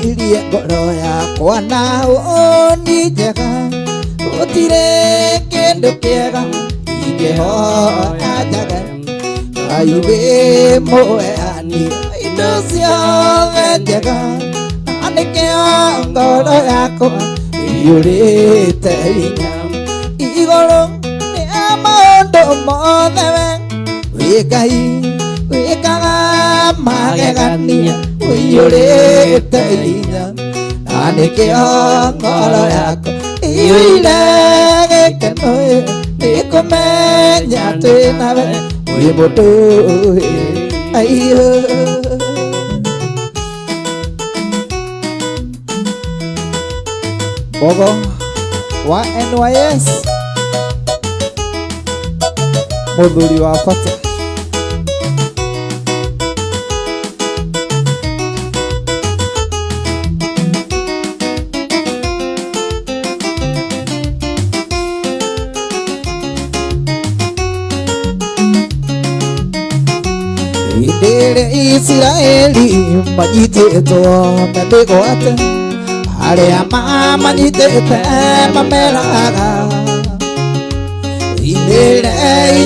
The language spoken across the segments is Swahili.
irie ngoro yakwa na ũni njega gũtirĩ kĩndũ kĩega ingĩhoya njage Ngai wĩ mũheani indo ciothe njega na nĩkĩo ngoro yakwa ĩiyũrĩte hinya igũrũ nĩ maũndũ mothe we wĩ Ngai wĩkaga magegania ũiyũrĩte hinya na nĩkĩo ngoro yakwa ĩiyũire gĩkeno nĩkũmenya twĩnawe wĩ mũndũ aiyũ Bogo wa NYS mũthuri wa bata Israeli manyitĩtwo na mĩgwate arĩa mamanyitĩte mameraga inĩre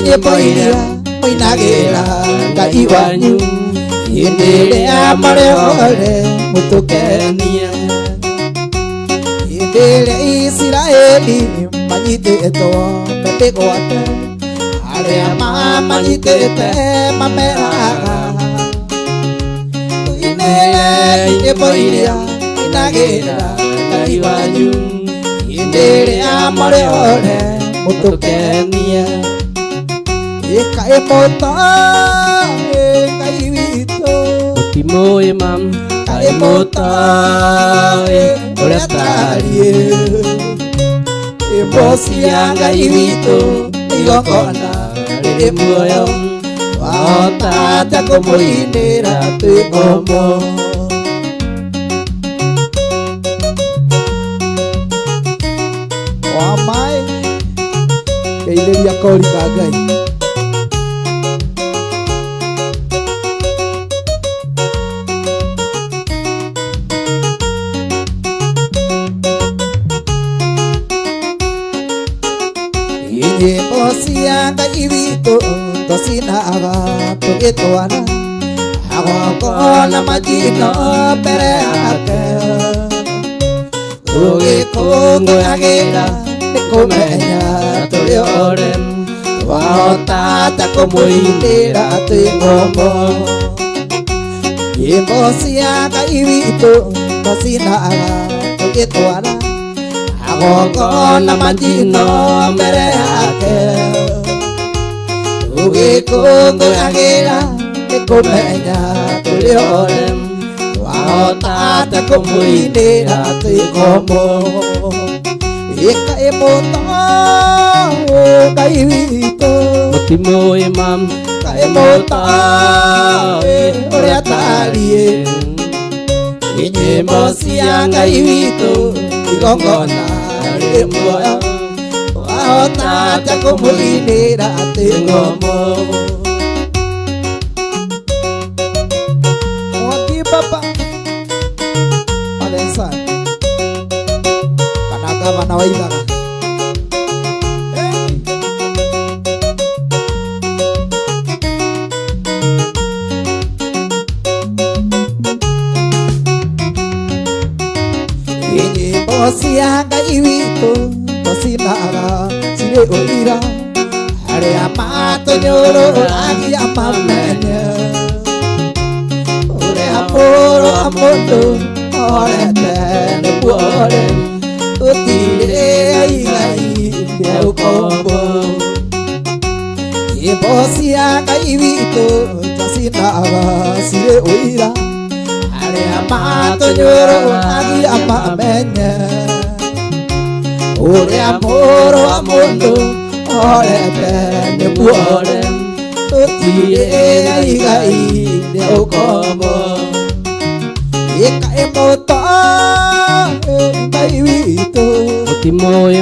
nyĩmbo iria mũinagĩra Ngai wanyu hĩndĩ ĩrĩa marĩ hore mũtũkenia hĩndĩ ĩrĩa Israeli manyitĩtwo na mĩgwate arĩa mamanyitĩte mameraga nyĩmbo iria mũinagĩra Ngai wanyu hĩndĩ ĩrĩa marĩ hore mũtũkenia kaĩ mũtoĩ Ngai witũ mũtimũĩ kaĩ mũtoĩ ũrĩa tariĩ nyĩmbo cia Ngai witũ igongona rĩrĩ muoyo wahota atĩa kũmũinĩra twĩ ngombo Wamai Geithĩria kori ka Ngai nyĩmbo cia Ngai witũ tũcinaga tũgĩtwara agongona majino mbere yake tũgĩkũngũyagĩra nĩkũmenya tũrĩ ore twahota atĩa kũmũinĩra twĩ ngombo nyĩmbo cia Ngai witũ tũcinaga tũgĩtwara agongona majino mbere yake tũgĩkũngũyagĩra nĩkũmenya tũrĩ ore twahota atĩa kũmũinĩra twĩ ngombo kaĩ mũtoĩ Ngai witũ mũtimũĩ kaĩ mũtoĩ ũrĩa tariĩ nyĩmbo cia Ngai witũ igongona rĩrĩ muoyo wahota atĩa kũmũinĩra twĩ ngombo Mwaki baba Alensa kana gavana wa Ithaga nyĩmbo cia Ngai witũ tũcinaga cirĩ ũira arĩa matũnyũrũragia mamenye ũrĩa mũrũ wa mũndũ orete nĩguo ore gũtirĩ Ngai rĩa ũkombo nyĩmbo cia Ngai witũ tũcinaga cirĩ ũira arĩa matũnyũrũragia mamenye ũrĩa mũrũ wa mũndũ orete nĩguo ore gũtirĩ Ngai rĩa ũkombo kaĩ mũtoĩ Ngai witũ mũtimũĩ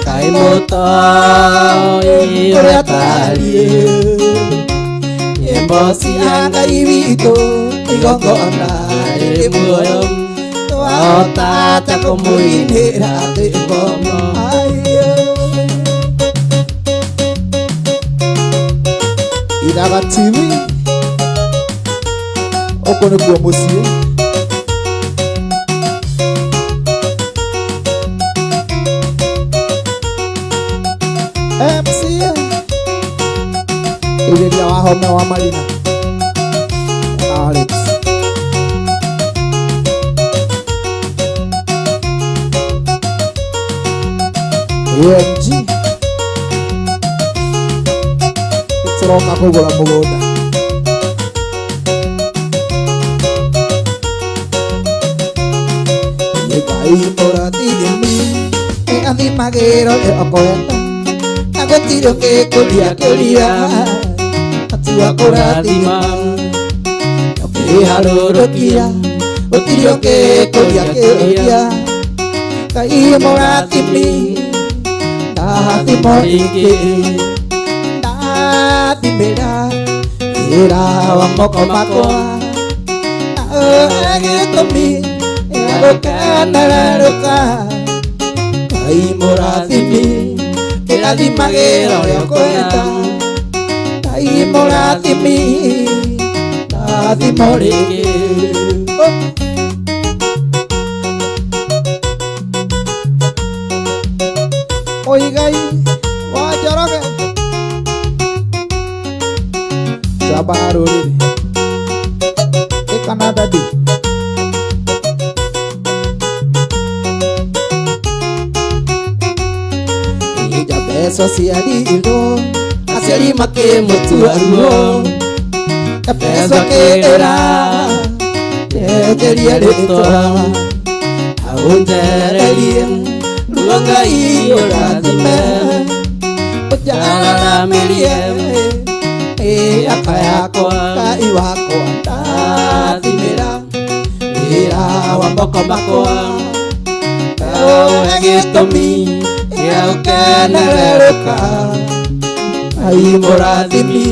kaĩ mũtoĩ ũrĩa tariĩ nyĩmbo cia Ngai witũ igongona rĩrĩ muoyo Tata kumuinira tikomo Iraga TV Okono kwa musie MCA Irelia wahome wa Marina Alex UMG Ituroka kugura mugunda Yegai moratini Egathi magero eokoeta Agotiro ke kuria Atua kurathima Okiharũrũkia Otiro ke kuria Kai morathimi Ndathimo rĩngĩ Ndathimĩra wĩra wa moko makwa Gĩtũmi gĩa gũkenerũka Ngai mũrathimi kĩrathimagĩra ũrĩa ũkwenda Ngai mũrathimi ndathimo rĩngĩ Oigai wa Njoroge Jamba na rũrĩrĩ Ĩkana ndadi Ija mbeca ciarirwo aciari makĩmũtua ruo Mbeca kĩra nyenjerie rĩtwa aũnjererie Ngai ũrathime ũnjararamirie aka yakwa Ngai wakwa ndathimĩra wĩra wa moko makwa Ũhe gĩtũmi gĩa gũkenerũka Ngai mũrathimi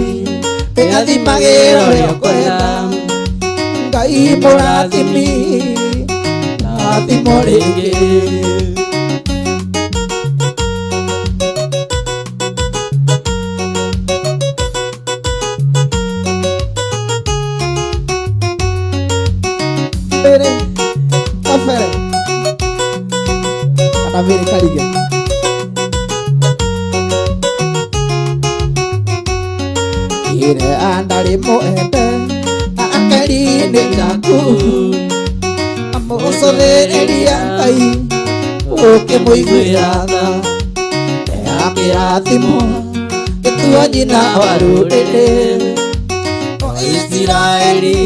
kĩrathimagĩra ũrĩa ũkwenda Ngai mũrathimi ndathimo rĩngĩ Amiri karige Ire andari moende Akari ni jaku Amusothereria Ngai Ũkĩmũiguĩra tha Ea kĩrathimo Gĩtua nyina wa rũrĩrĩ O Isiraeli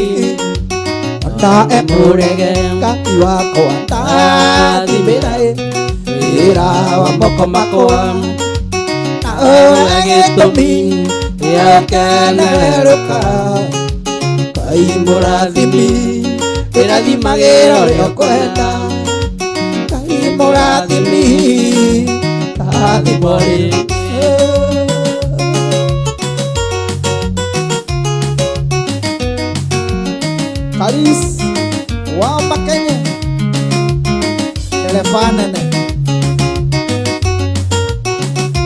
Ona emũrege Ngai wakwa ndathimĩra wĩra wa moko makwa Ũhe gĩtũmi gĩa gũkenerũka Ngai mũrathimi kĩrathimagĩra ũrĩa ũkwenda Ngai mũrathimi ndathimo rĩngĩ Karis wa Makenya Telefanene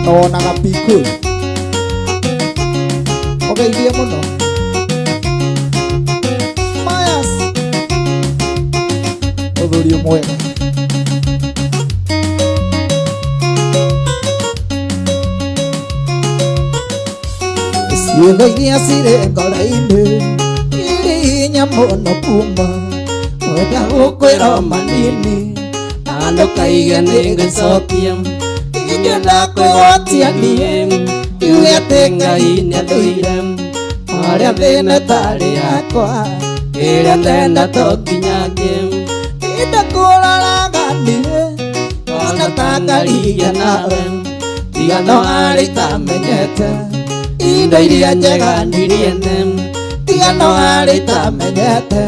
Nona gapiku Ogeithie mũno Mayas Ũthuri mwega Ciĩga iria cirĩ ngoro-inĩ irĩ hinya mũno kuma Mwenda gũkwĩra o manini Na ndũkaige nĩngĩcokia Ingĩenda kwĩgwatia niĩ Kiuge atĩ Ngai nĩathũire Harĩa thĩna tarĩ yakwa Ĩrĩa ndenda to nginyangĩ Inde kũraraga niĩ Ona ta ngarigia nawe Tiga no harĩ itamenyete Indo iria njega niriene Tiga no harĩ itamenyete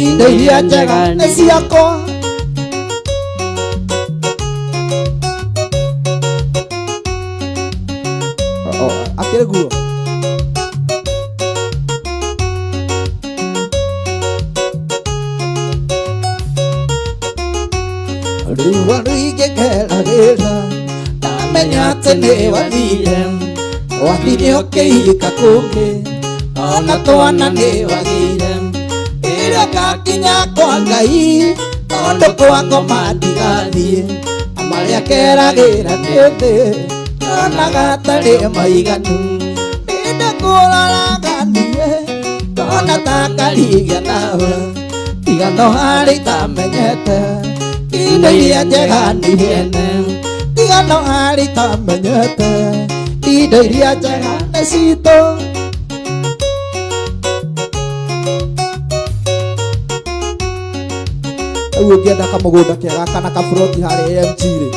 Indo iria njega nĩ ciakwa Aquele guo Waluige kela gela Tamenya tene walile Wahiri oke hika kuke Ona toana ne wagile Ira kakinya kwa ngai Ondo kwa ngoma ndigathie Amalia kera gira tete Ona gatare maiganu Ida kula ganie Ona takariga nawe Tiga no hari tamenyete Ida iria njega ni hiene Tiga no hari tamenyete Ida iria njega ni cito Uwe ngenda kamugunda kega kana kaburoti hari AMG ri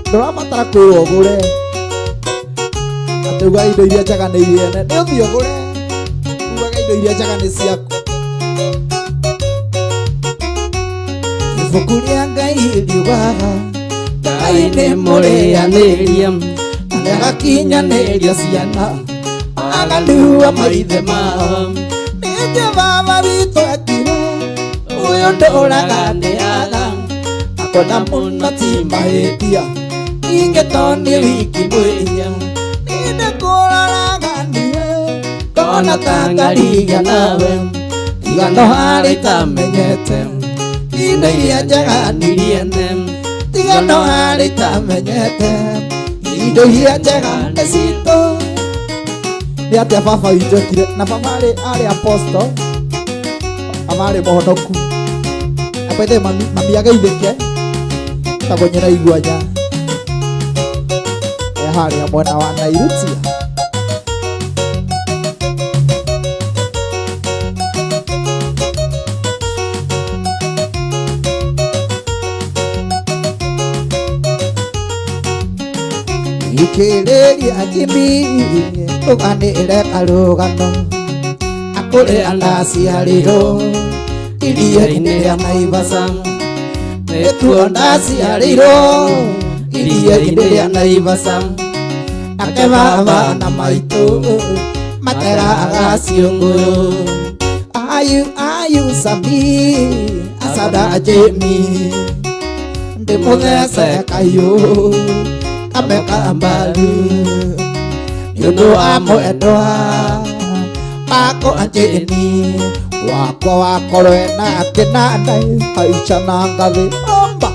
ndurabatara kwirwo ugure ati uga indo iria njega ni iriene ni uthii ugure ugaga indo iria njega ni ciaku ibuku ria Ngai riugaga Ngai ni murianiria agakinyaniria ciana aganua maithe mao ni Jehova witũ ekire uyu ndũraga ndĩaga akona mũno ti mahĩtia inge toni wiki mwĩhia ninde kũraraga niĩ kona tangariga nawe tiga no harĩ tamenyete indo iria njega niriene tiga no harĩ tamenyete indo iria njega nĩ citũ nĩ atĩa baba injokire na baba arĩ apostle amarĩ mũhonoku apethe mami ageithĩke tagonyera iguanya harĩa mwena wa Nairutia ikĩrĩria Jimmy tũganĩre karũgano akũrĩa ndaciarĩirwo iria-inĩ rĩa Naivasha nĩkuo ndaciarĩirwo iria-inĩ rĩa Naivasha nake baba na maitũ materaga ciũngũyũ ayu Sami acada Jimmy ndĩmũthece kahiũ kameka mbaru nĩũndũ wa mwendwa wakwa Jimmy wakwa wakorwe na kĩnandai haica na ngathĩ omba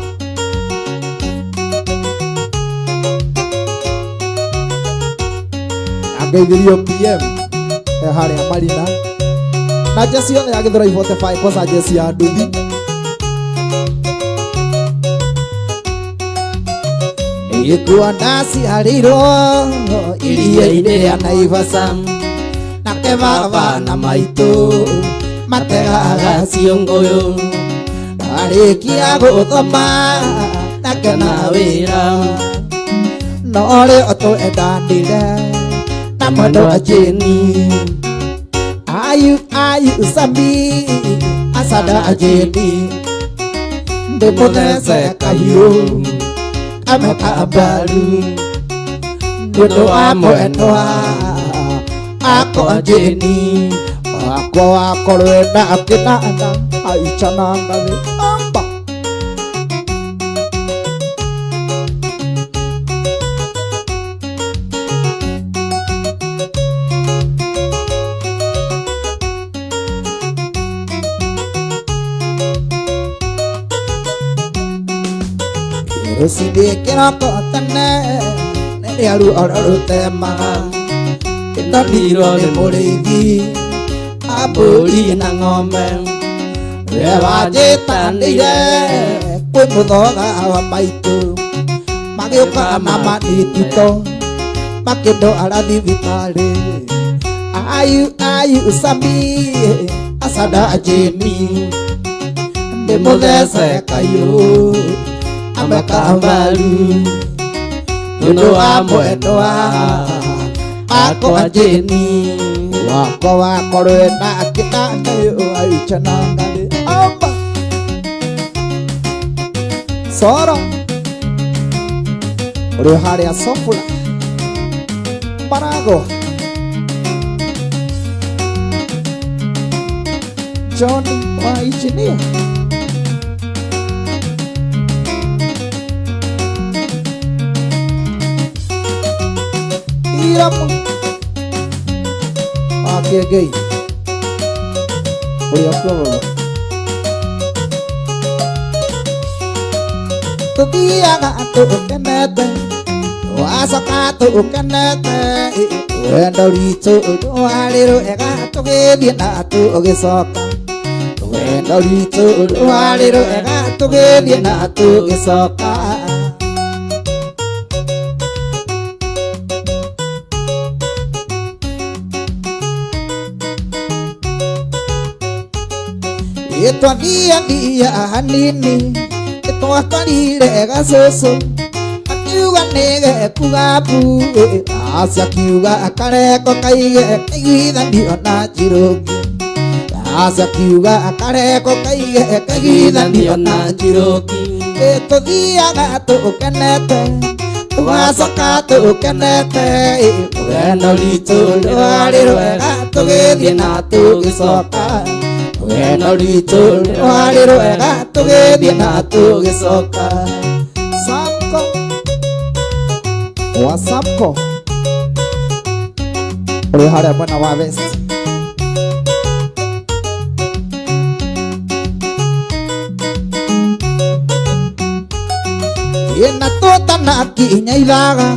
angeithĩrio PM harĩa Marina na jesi yothe ya Gĩthũrai 45 kosa jesi ya nduthi ikuo ndaciarĩirwo iria-inĩ rĩa Naivasha nake baba na maitũ mategaga ciũngũyũ ndarĩkia gũthoma nake na wĩra no rĩo twendanire na mwendwa Jeni ayu Sami acada Jeni ndĩmũthece kahiũ kameka mbaru nĩũndũ wa mwendwa wakwa Jeni wakwa wakorwe na kĩnanda haica na ngathĩ omba rũcinĩ kĩroko tene rĩrĩa ruo rũtemaga ĩtondirwo nĩ mũrĩithi mbũri na ng'ombe we wanjĩtanĩire kwĩ mũthoga wa maitũ magĩũka na manitito makĩndwara thibitarĩ ayu Sami acada Jeni ndĩmũthece kahiũ ameka mbaru nĩũndũ wa mwendwa wakwa Jeni wakwa wakorwe na kĩnanda haica na ngathĩ omba Soro ũrĩ harĩa Sofula Marago John wa engineer Iramu Akiegei Uri akuwa Tukiaga tukenete Wasoka tukenete Wendo ritu Duariro ega tugithie na tugicoka Wendo ritu Duariro ega tugithie na tugicoka Itwathia hanini Itwakorire gacucu Akiuga nige kugabu Acia kiuga kareko kaige Kaigithanio na Njirũngi Acia kiuga kareko kaige Kaigithanio na Njirũngi Tuthiaga tukenete Tugacoka tukenete Wendo ritu rwari rwega Tugithie na tugicoka Wendo ritu rwari rwega Tugithie na tugicoka Samko Wasapko Uri haria mwena wa West Ina tutana kinya ithaga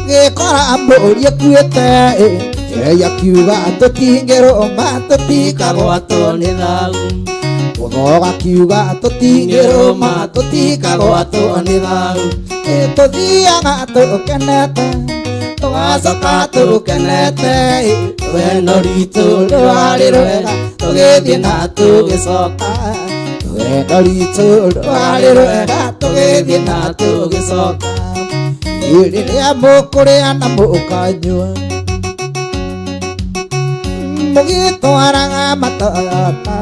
Gikora mbũri ĩkuĩte Jeya kiuga tũtingĩrũma tũtikagwatwo nĩ thau Gũthoga kiuga tũtingĩrũma tũtikagwatwo nĩ thau Tuthiaga tukenete Tugacoka tukenete Wendo ritu rwari rwega Tugithie na tugicoka Wendo ritu rwari rwega Tugithie na tugicoka Rĩrĩa mũkũrĩa na mũkanyua Mũgĩtwaraga matata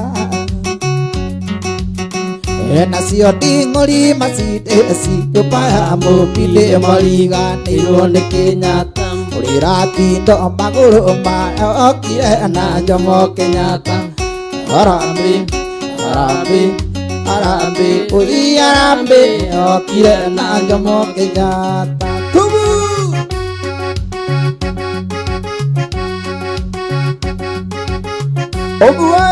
Nacio nding'ũri macindĩci Nyũmba ya mũmbirĩ mariganĩirwo nĩ Kĩnyatta Ũrĩratindo magũrũ mayo okire na Jomo Kenyatta Harambee, harambee, harambee Ũthi harambee okire na Jomo Kenyatta Tubu! Oguwe!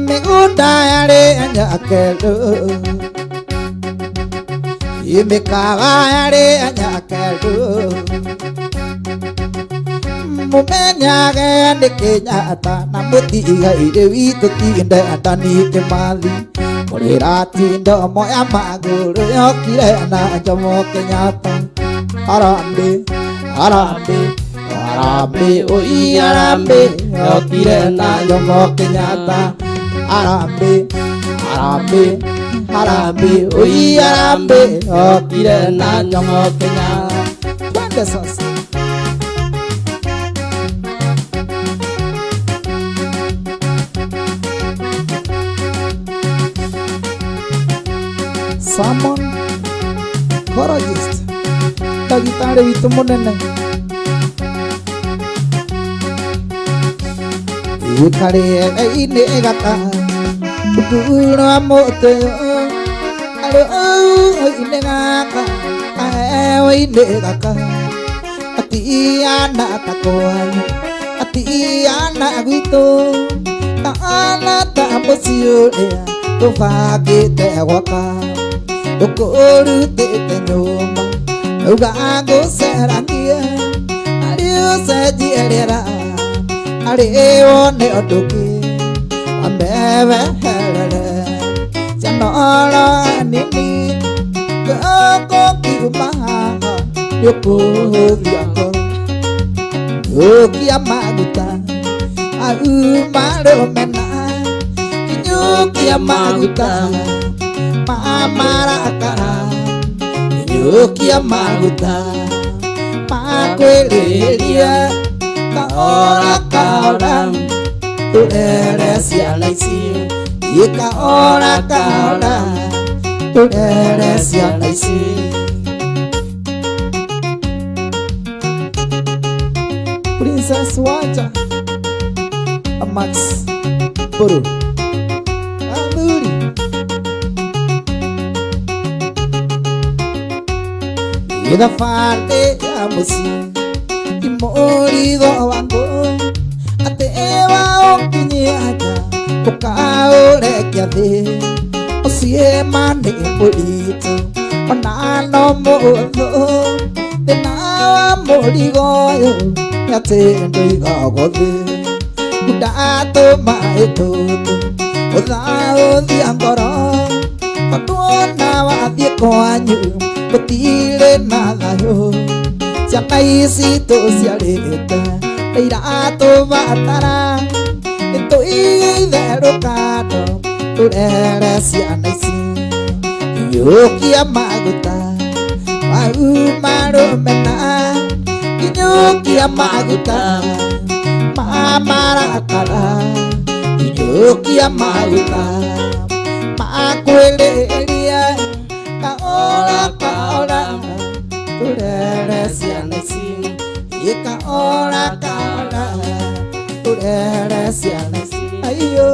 Mĩgũnda yarĩ nyakendu Mĩkawa yarĩ nyakendu Mũmenyage nĩ Kĩnyatta na mũtigaire witũ ti Dedan Kĩmathi Mũrĩratindo moya magũrũ yokire na Jomo Kenyatta Harambee, harambee, harambee Ũthi harambee yokire na Jomo Kenyatta Harambee, harambee, harambee Ũthi harambee yokire na Jomo Kenyatta Twende sasa Salmon Gorogist Ndagĩtarĩ witũ mũnene Gĩkarĩ-inĩ gaka Ũndũirwo mũtĩ Arĩ-inĩ gaka Aheo-inĩ gaka Atiana ta kwanyu Atiana gwitũ Taana ta mũciĩ ũrĩa Tũbangĩte gwaka Ũkũrutĩte nyũmba Uga ngũceranie Arĩ ũcenjie rĩera Arĩ wone ũndũ ũngĩ Wameweherere Cianoro nini Gũkũ kiuma haha Nĩũkũhũthia ngoro Ũkia maguta Auma rũmena Kinyũkia maguta Marakara Kinyũkia maguta Makwĩrĩria Kahora kahora Tũrere ciana ici Kahora kahora Tũrere ciana ici Princess Wacha Max Buru Amuri idafande ya musi imorigo wangu atewa okinyaga ukaorekia thi usiemane muritu onano muthu thina wa murigo uyu nyatendo igagothi ndatuma itutu uthauthia ngoro onduona wathie kwanyu gutire na thayu ciana ici tuciarite nĩiratũbatara nĩtũigĩitherũka ndo tũrere ciana ici kinyũkia maguta mau marũmena kinyũkia maguta mamarakara kinyũkia maguta makwĩrĩria kaora kaora tũrere ciana ici kaora kaora tũrere ciana ici aiyo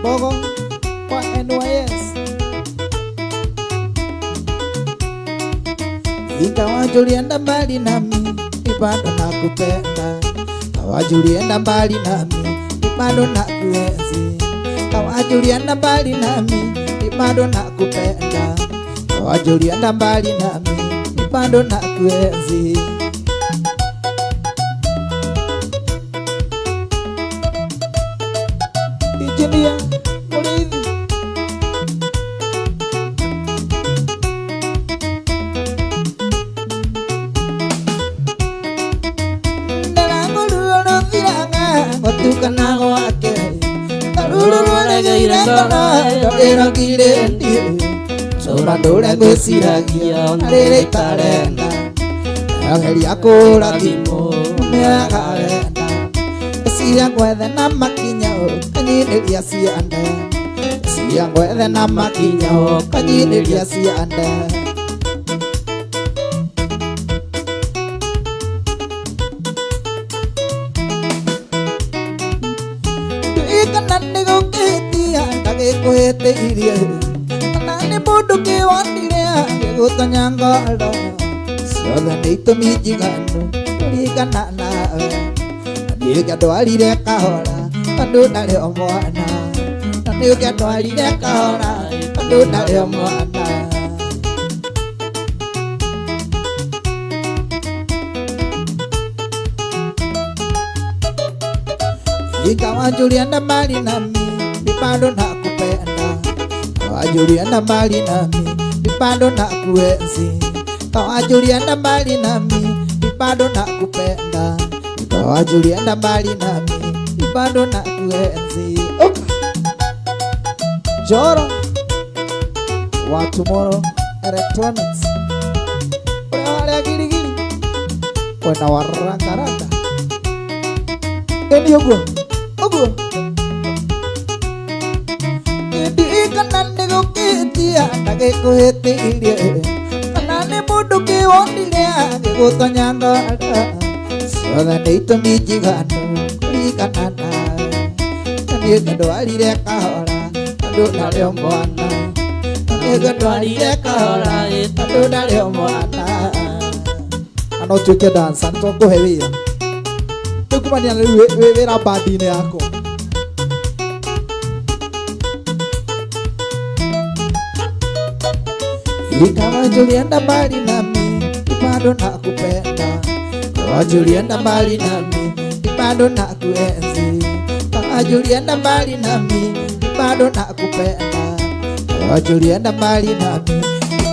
Bogo kwa NYS ikawajulienda mbali nami bado nakupenda kawajulienda mbali nami bado nakuenzi kawajulienda mbali nami bado nakupenda kawajulienda mbali nami bado nakuenzi Engineer Muridhi Ndarangururo thiranga Watukana gwake Tarururũregeire ngoro Ndĩrogire ndiũ Cũra ndũre ngwĩciragia Rĩrĩ itarenda Ageria kũrathimũ Nĩakarenda Cia gwethe na makinya kanyinĩria cianda cia gwethe na makinya kanyinĩria cianda ndikana nĩgũkĩtia ndagĩkwĩtĩirie kana nĩ mũndũ kĩwonire gĩgũtonya ngoro ciothe nĩ itũmi njiganu kũringana nawe nĩũkĩandwarire kahora tondũ ndarĩ o mwana na nĩũkĩandwarire kahora tondũ ndarĩ o mwana ikawajulienda mbali nami bado nakupenda kawajulienda mbali nami bado nakuenzi kawajulienda mbali nami bado nakupenda kawajulienda mbali nami bado nakuenzi Joro wa Tomorrow Electronics wale girigiri wana warangaranga eni ogo kana nĩgũkĩtia ndagĩkwĩtĩirie kana nĩ mũndũ kĩwonire gĩgũtonya ngoro ciothe nĩ itũmi njiganu kũringana nawe na nĩũkĩandwarire kahora tondũ ndarĩ o mwana na nĩũkĩandwarire kahora tondũ ndarĩ o mwana na no tuĩke dancer nĩtũkũhe wĩra tũkumania rĩu wĩra bandi-inĩ yakwa ikawajulienda mbali nami bado nakupenda kawajulienda mbali nami bado nakuenzi kawajulienda mbali nami bado nakupenda kawajulienda mbali nami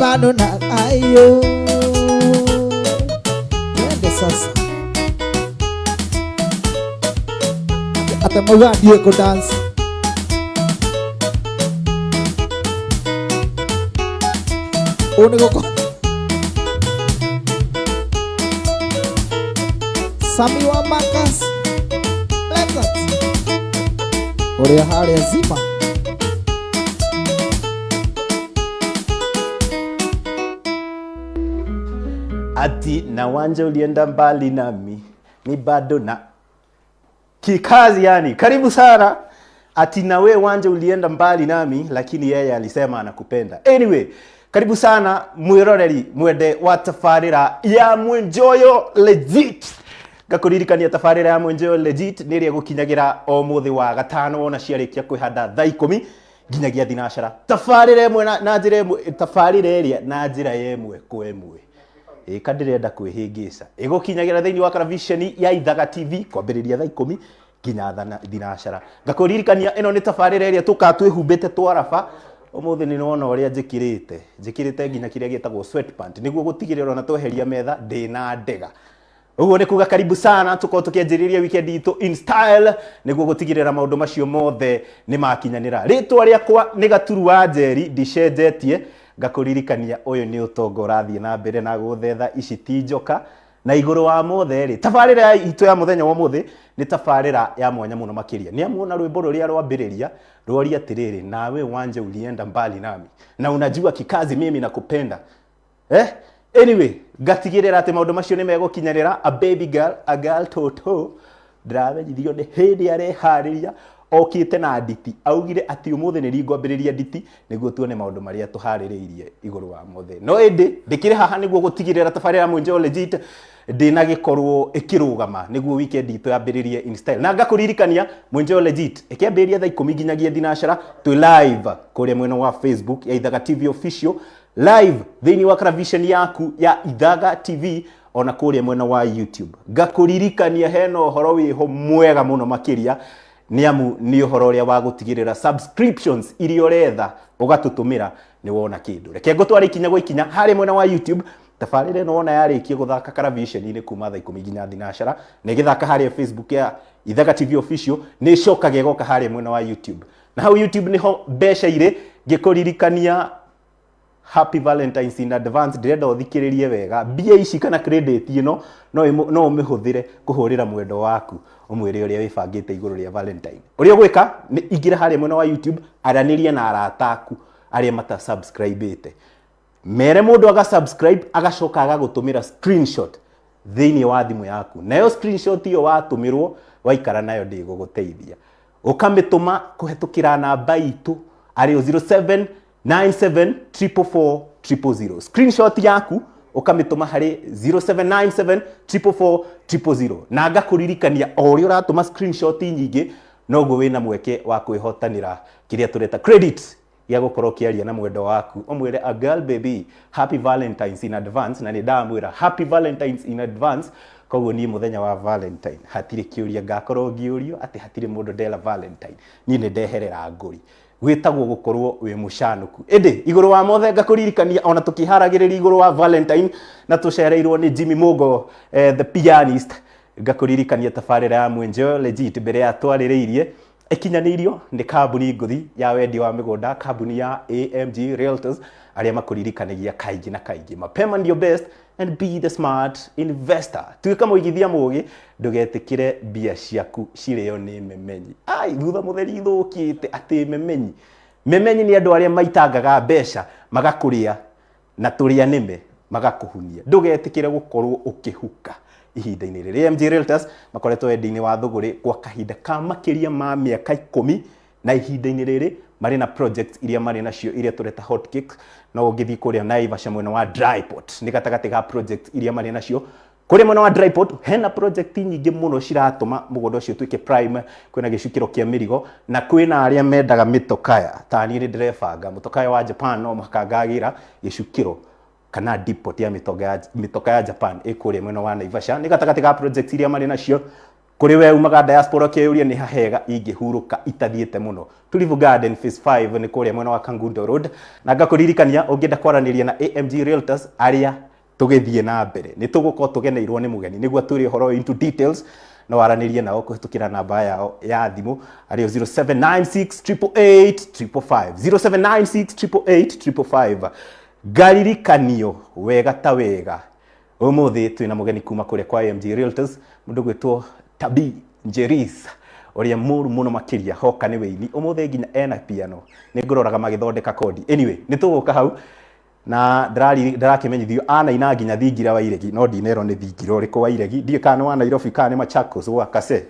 bado na ayo twende sasa atamauga ndiye kudance Uniguko Sami wa Makas Legends Uria hali zima ati na wanja ulienda mbali nami ni bado na kikazi yani karibu sana ati na we wanja ulienda mbali nami lakini yeye alisema anakupenda. Anyway, karibu sana mwiroreri mwende wa tafarira ya Mwenjoyo Legit. Gakuririkania tafarira ya Mwenjoyo Legit niri gukinyagira o muthi wa gatano ona ciarikia kwihanda thaa 10 nginyagia thinashara. Tafarira imwe na njira imwe tafarira iria na njira yemwe kwemwe. Kadirenda kwihingisa igukinyagira thiini wa television ya Ithaga TV kwambiriria thaa 10 nginya thinashara. Ngakuririkania ino ni tafarira iria tukatwihumbite twarafa umuthi ni nona uria njikirite nginya kiria gitagwo sweatpant niguo gutigirira na tweheria metha ndina ndega. Uguo ni kuga karibu sana tuko tukianjiriria weekend itu in style niguo gutigirira maundu macio mothe ni makinyanira. Ritwa riakwa ni Gaturu wa Njeri ndicenjetie. Ngakuririkania uyu ni utongo rathie na mbere na guthetha ici ti njoka na iguru wa mothe ri tafarira itu ya muthenya wa muthi ni tafarira ya mwanya muno makiria ni amuona rwimbo ruria rwambiriria rworia atiriri nawe wanja ulienda mbali nami na unajua kikazi mimi nakupenda anyway gatigirira ati maundu macio ni megukinyarira a baby girl a girl toto ndirathithio ni hindi arehariria okite na nditi augire ati umuthi ni ringwambiriria nditi niguo tuone maundu maria tuhaririirie iguru wa mothe no indi ndikire haha niguo gutigirira tafarira ya Mwenjoyo Legit ndina gikorwo ikirugama niguo weekend itu yambiririe in style na ngakuririkania Mwenjoyo Legit ikiambiriria thaa 10 nginyagia thinashara tu live kuria mwena wa Facebook ya Ithaga TV official live thiini wa television yaku ya Ithaga TV ona kuria mwena wa YouTube. Ngakuririkania heno horo wiho mwega muno makiria niamu ni uhoro uria wa gutigirira subscriptions iria uretha ugatutumira ni wona kindu reke ngutware ikinya gwa ikinya hari mwena wa YouTube tafarire no wona yarikie guthaka television ni kuma thaa 10 nginya thinashara ni githaka hari Facebook ya Ithaga TV official ni cokaga igoka hari mwena wa YouTube na hau YouTube niho mbeca ire ngikuririkania Happy Valentine's in advance ndirenda uthikiririe wega mbia ici kana credit ino no umihuthire kuhurira mwendo waku umwire uria wibangite iguru ria Valentine uria gwika ni ingira hari mwena wa YouTube aranirie na arataku aria mata subscribe-ite mere mundu aga subscribe agacoka agagutumira screenshot thiini wa thimu yaku nayo screenshot iyo watumirwo waikara nayo ndiguguteithia ukamituma kuhetukira namba itu ari 0797444000 screenshot yaku ukamituma hari 0797444000 na ngakuririkania ori uratuma screenshot nyingi noguo wina mweke wa kwihotanira kiria tureta credit ya gukorwo kiaria na mwendo waku umwire a girl baby happy Valentine's in advance na ni ndamwira happy Valentine's in advance koguo ni muthenya wa Valentine hatire kiuria ngakorwo ngiurio ati hatire mundu ndela Valentine ni ndeherera nguri gwitagwo gukorwo wi mushanuku indi iguru wa mothe ngakuririkania ona tukiharagiriria iguru wa Valentine na tucereirwo ni Jimmy Mogo the pianist ngakuririkania tafarira ya Mwenjoyo Legit mbere ya twaririirie ikinyanirio ni kambuni nguthi ya wendi wa migunda kambuni ya AMG Realtors aria makuririkanagia kaingi na kaingi mapema ndio best and be the smart investor tuika muigithia mugi ndugetikire bia ciaku cirio ni memenyi ai thutha mutheri thukite ati memenyi ni andu aria maitangaga mbeca magakuria na turia nime magakuhunia ndugetikire gukorwo ukihuka ihinda-ini riri AMG Realtors makoretwo wendi-ini wa thuguri kwa kahinda ka makiria ma miaka 10 na ihinda-ini riri mari na projects iria mari nacio iria tureta hot cakes no ungithi kuria Naivasha mwena wa Dryport ni gatagati ga projects iria mari nacio kuria mwena wa Dryport hena project nyingi muno ciratuma mugunda ucio twike prime kwina gicukiro kia mirigo na kwina aria mendaga mitokaya tani ni ndirebanga mutokaya wa Japan no makangagira gicukiro kana depot ya mitoka ya Japan ikuria mwena wa Naivasha ni gatagati ga projects iria mari nacio kuri we umaga diaspora kiuria ni hahega ingihuruka itathiete muno Tulivu Garden phase 5 ni kuria mwena wa Kangundo Road na ngakuririkania ungienda kwaraniria na AMG Realtors aria tugithie na mbere ni tuguko tugeneirwo ni mugeni niguo turi horo into details no waranirie nao kuhitukira namba yao ya thimu ari 0796888555 0796888555 Ngaririkanio wega ta wega umuthi twina mugeni kuma kuria kwa MG Realtors mundu gwitwo Tabi Njeris uria muru muno makiria hoka ni weini umuthi nginya ena piano ni nguroraga magithondeka kodi. Anyway nituguka hau na ndarakimenyithio ana ina nginya thingira wa iregi no dinero ni thingira uriko wa iregi ndie kana wa Nairobi kana Machakos wa Kase.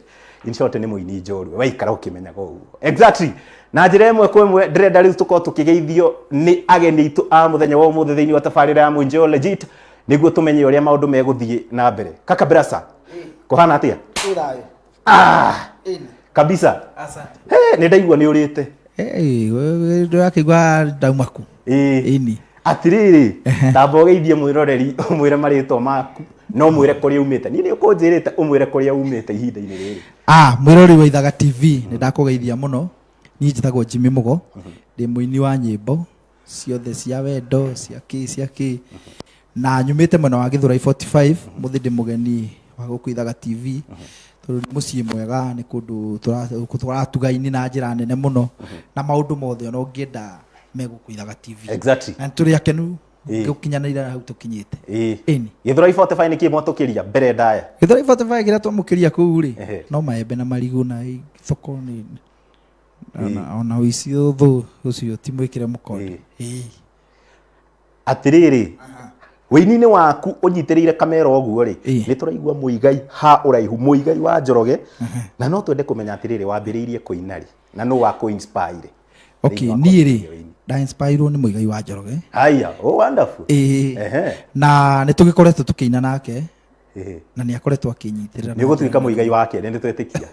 In short ni muini njorwe waikara ukimenyaga uguo. Exactly. Na njira imwe kwa imwe ndĩrenda rĩu tukorwo tukigeithio ni ageni itu a muthenya wa umuthi thiini wa tabarĩra ya Munjio Legit niguo tumenye uria maundu meguthie na mbere. Kaka Brasa kuhana atia? Kabisa. Asante. Ni ndaigua ni urite. Ndakigwa ndaumaku. Ini. Atiriri tamba ugeithie mwiroreri umwire maritwa maku no mwire kuria umite. Ni ni ukunjirite umwire kuria umite ihinda-ini riri. Mwirori wa Ithaga TV ni ndakugeithia muno. Ni njitagwo Jimmy Mugo. Ndi muini wa nyimbo ciothe cia wendo cia ki na nyumite mwena wa Githurai 45 muthi ndi mugeni wa guku Ithaga TV. Turi muciĩ mwega ni kundu turatugaini na njira nene muno na maundu mothe no ngienda meguku Ithaga TV. Exactly. Na turi akenu gukinyanira hau tukinyite. Ini. Githurai 45 ni kimwatukiria mbere ndaya. Githurai 45 gira twamukiria kuu ri. No maembe na marigu na thoko ni ona uici uthu ucio ti mwikire mukonde. Atiriri. Wini-ini waku unyitirire kamera oguo ri ni turaigua muigai ha uraihu muigai wa Njoroge na no twende kumenya atiriri wambiriirie kuina ri na no wa inspire. Okay, ni ri da inspire ni muigai wa Njoroge. Haya, oh wonderful. Na ni tugikoretwo tukiina nake. Na ni akoretwo akinyitirira. Ni gutuika muigai wake ni twetikia.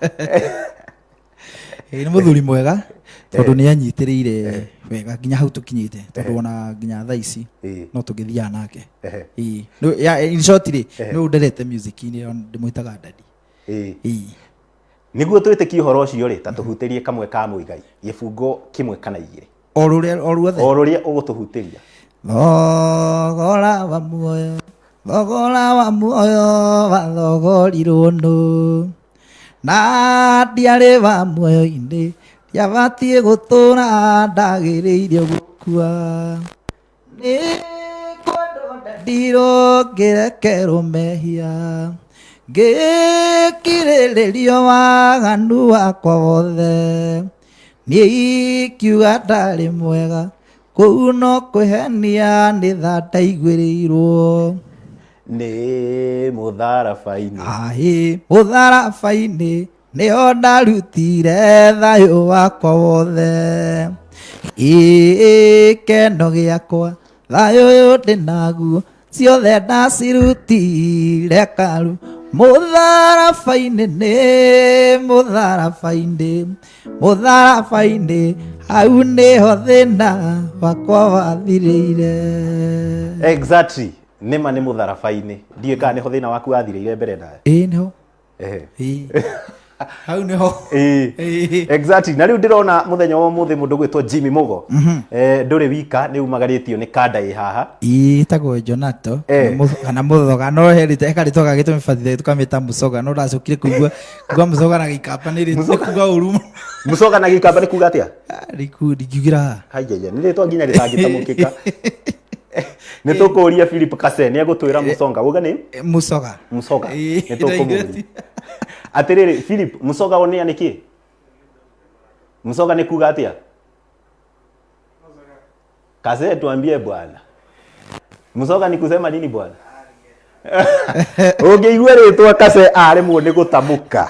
Ni muthuri mwega tondu ni anyitirire wega nginya hau tukinyite tondu ona nginya thaa ici no tugithia nake. No ya in short ri no nderete music ni ndimwitaga Daddy. Niguo twitikie uhoro ucio ri ta tuhutirie kamwe ka muigai gibungo kimwe kana igiri oruria ugutuhutiria. Thogora wa muoyo wathogorirwo ndu na ndiarĩ wa muoyo-inĩ ndiabatiĩ gũtũra ndagĩrĩire gũkua nĩ kwendwo ndirwo ngĩrekerwo mehia ngĩkirĩrĩrio waganu wakwa wothe niĩ ikiuga ndarĩ mwega kũu no kwĩhenia nĩ tha ndaiguĩrĩirwo ni mutharabaini. Mutharabaini niho ndarutire thayo wakwa wothe keno giakwa thayo uyu ndinaguo ciothe ndacirutire karu mutharabaini ni mutharabaini hau niho thina wakwa wathirĩire. Exactly. Nima ni mutharabaini ndiye kana niho thina waku wathirire mbere ndaya. Niho hau niho. Exactly. Na riu ndirona muthenya wa muthi mundu gwitwo Jimmy Mugo nduri wika ni umagaritio ni kanda i haha itagwo Jonato kana muthoga no herite karito gagitwe mibathire tukamita musoga no ndacukire kuigua musoga na gikapa ni rito kuga uru musoga na gikapa ni kuga atia rikiugira haya ni rito nginya ritangitamukika. Ni tukuria Philip Kase ni agutwira musonga uga ni musoga ni tukumuria atiriri Philip musoga one aniki musoga ni kuga atia Kase tuambie bwana musoga ni kusema nini bwana? Ungeigua ritwa Kase ari muone gutamuka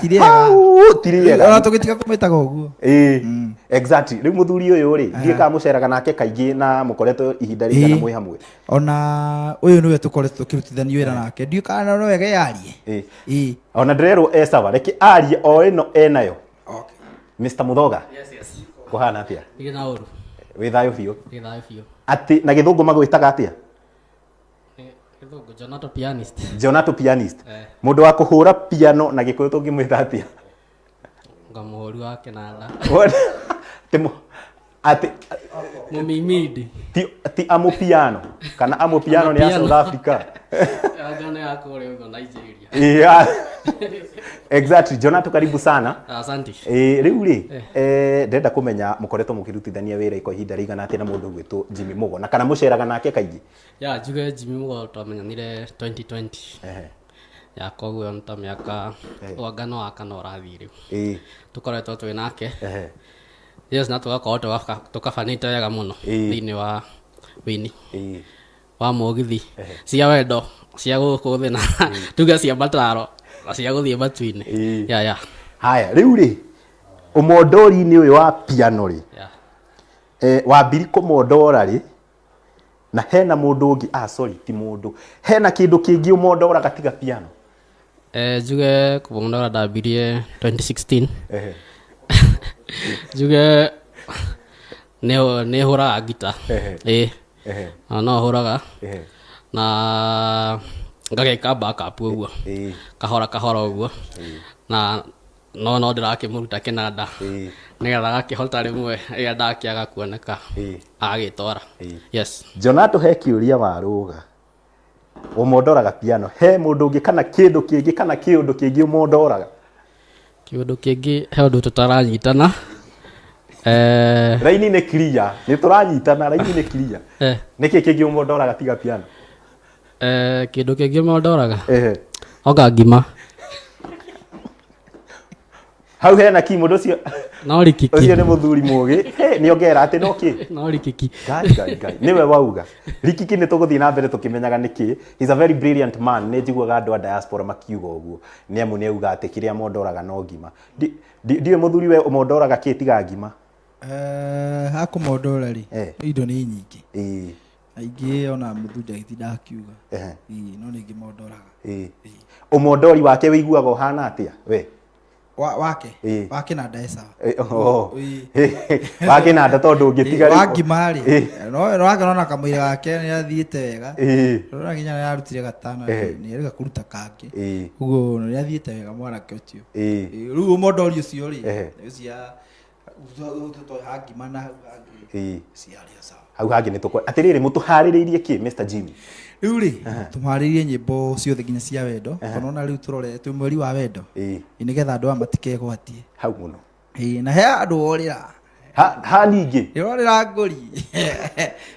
tiriega ona tugitika kumitaga uguo. Exactly. Riu muthuri uyu ri ndie ka muceraga nake kaingi na mukoretwo ihinda rigana mwi hamwe. Ona uyu niwe tukoretwo tukirutithanio wira nake ndie kana no wega yarie. Ona ndirero esava reke arie o ino enayo. Okay. Mr. Muthoga. Yes. Kuhana atia? Igina uru. Withayo biu. Igina biu. Ati na githungu magwitaga atia? Githungu Jonato pianist. Jonato pianist. Mundu wa kuhura piano na gikuyu tungimwita atia? Ngamuhuri wa kinanda. Timo ati Mumimidi. Ti amo piano. Kana amo piano ni ya South Africa. Agana yako leo Nigeria. Yeah. Exactly. Jonato karibu sana. Asante. Riu ri ndenda kumenya mukoretwo mukirutithania wira iko ihinda rigana atia na mundu gwitwo Jimmy Mugo na kana muceraga nake kaingi. Ya juge Jimmy Mugo twamenyanire 2020. Ya koguo nta miaka wagano akana urathire. Tukoretwo twi nake. Yes na tugakorwo tukafanite wega muno thiini wa wini. Wa mugithi cia wendo cia gukuthina tuga cia bataro cia guthie batuini ya haya riu ri umondori ni uyu wa piano ri wa biri kumondora ri na hena mundu ungi sorry ti mundu hena kindu kingi umondora gatiga piano juge kumondora ndabirie 2016 juge ne hura gita no huraga na ngageka backup uguo kahora uguo na no ndirakimuruta kinanda nigetha gakihota rimwe iria ndakiaga kuoneka agitora yes Jonato he kiuria waruga umondoraga piano he mundu ungi kana kindu kingi umondoraga kindu kingi he undu tutaranyitana raini ni clear ni turanyitana raini ni clear niki kingi umondoraga tiga piano kindu kingi umondoraga oga ngima hau hena ki mundu cio no rikiki ucio ni muthuri mugi ni ongera ati no ki no rikiki gai niwe wauga rikiki ni tuguthii na mbere tukimenyaga niki he's a very brilliant man ni njiguaga andu a diaspora makiuga uguo ni amu ni auga ati kiria mondoraga no ngima ndiwe muthuri we umondoraga ki tiga ngima hakumondora ri indo ni nyingi aingi ona muthuri agitinda akiuga no ningi mondoraga umondori wake wiguaga hana atia we wake na ndaesa wake na nda tondu ngitiga waki mari no wake no nakamwira gake ni athiite wega no nginya ni arutire gatano ni rega kuruta kake ugo ni athiite wega mwana ke ucio riu modori ucio ri ucia to haki mana ciaria sawa hau hangi ni tukwa atiriri mutuhaririirie ki Mr Jimmy riu ri tumaririe nyimbo ciothe ginya cia wendo kana riu turore tu mweri wa wendo nigetha andu amatikegwatie hau muno na he andu orira ha ningi irorira nguri